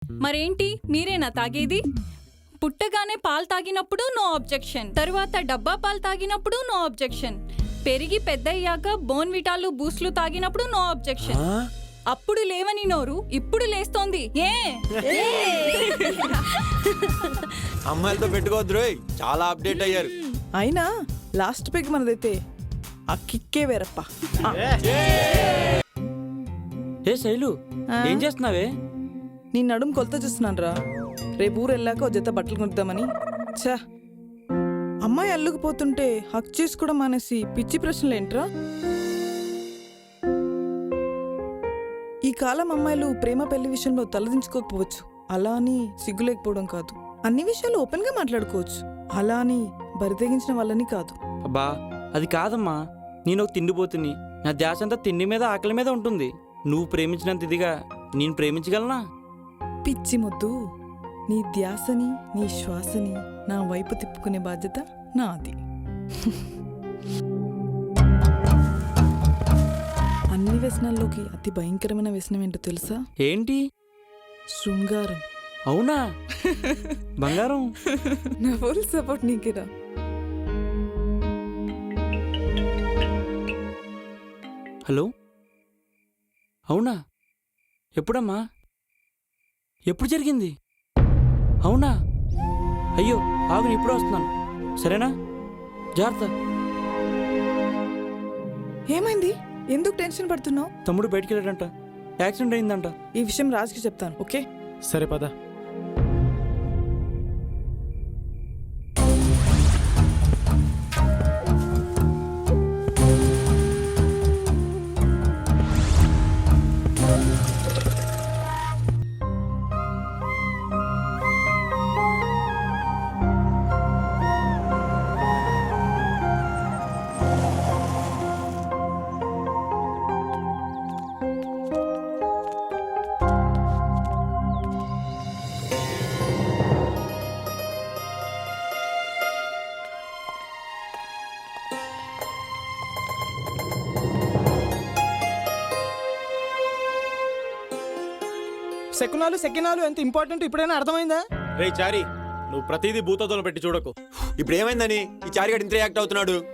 మరేంటి మీరేనా తాగేది? పుట్టగానే పాలు తాగినప్పుడు నో అబ్జెక్షన్, తరువాత డబ్బా పాలు తాగినప్పుడు నో అబ్జెక్షన్, పెరిగి పెద్దయ్యాక బోన్విటాలు బూస్ట్లు తాగినప్పుడు నో అబ్జెక్షన్. అప్పుడు లేవని నోరు ఇప్పుడు లేస్తోంది. అమ్మాయిలతో పెట్టుకోవద్దు, చాలా అప్డేట్ అయ్యారు. అయినా లాస్ట్ పెగ్ మనదైతే ఆ కిక్కే వేరప్ప. ఏ శైలు, ఏం చేస్తున్నావే? నీ నడుము కొలత చూస్తున్నాను రా. రేపు ఊరు వెళ్ళాక ఓ జత బట్టలు కొనుద్దామని. ఛా, అమ్మాయి అల్లుకుపోతుంటే హక్ చేసుకోవడం మానేసి పిచ్చి ప్రశ్నలు ఏంట్రా? ఈ కాలం అమ్మాయిలు ప్రేమ పెళ్లి విషయంలో తలదించుకోకపోవచ్చు, అలా అని సిగ్గు లేకపోవడం కాదు. అన్ని విషయాలు ఓపెన్ గా మాట్లాడుకోవచ్చు, అలా అని బరితెగించిన వాళ్ళని కాదు. అబ్బా అది కాదమ్మా, నేను ఒక తిండిపోతుని. నా ధ్యాస అంతా తిండి మీద ఆకలి మీద ఉంటుంది. నువ్వు ప్రేమించినంత ఇదిగా నేను ప్రేమించగలనా? పిచ్చి ముద్దు, నీ ధ్యాసని నీ శ్వాసని నా వైపు తిప్పుకునే బాధ్యత నాది. అన్ని వ్యసనాల్లోకి అతి భయంకరమైన వ్యసనం ఏంటో తెలుసా? ఏంటి? శృంగారం. అవునా? బంగారం. నా ఫుల్ సపోర్ట్ నీకేరా. హలో, అవునా? ఎప్పుడమ్మా? ఎప్పుడు జరిగింది? అవునా? అయ్యో ఆగు, నేను ఇప్పుడే వస్తున్నాను. సరేనా? జాగ్రత్త. ఏమైంది? ఎందుకు టెన్షన్ పడుతున్నావు? తమ్ముడు బయటికి వెళ్ళాడంట, యాక్సిడెంట్ అయిందంట. ఈ విషయం రాజుకి చెప్తాను, ఓకే? సరే పద. శకునాలు సెకినాలు ఎంత ఇంపార్టెంట్ ఇప్పుడైనా అర్థమైందా? రే చారి, నువ్వు ప్రతిదీ భూతత్వంలో పెట్టి చూడకు. ఇప్పుడు ఏమైందని ఈ చారిగాడు ఇంత రియాక్ట్ అవుతున్నాడు?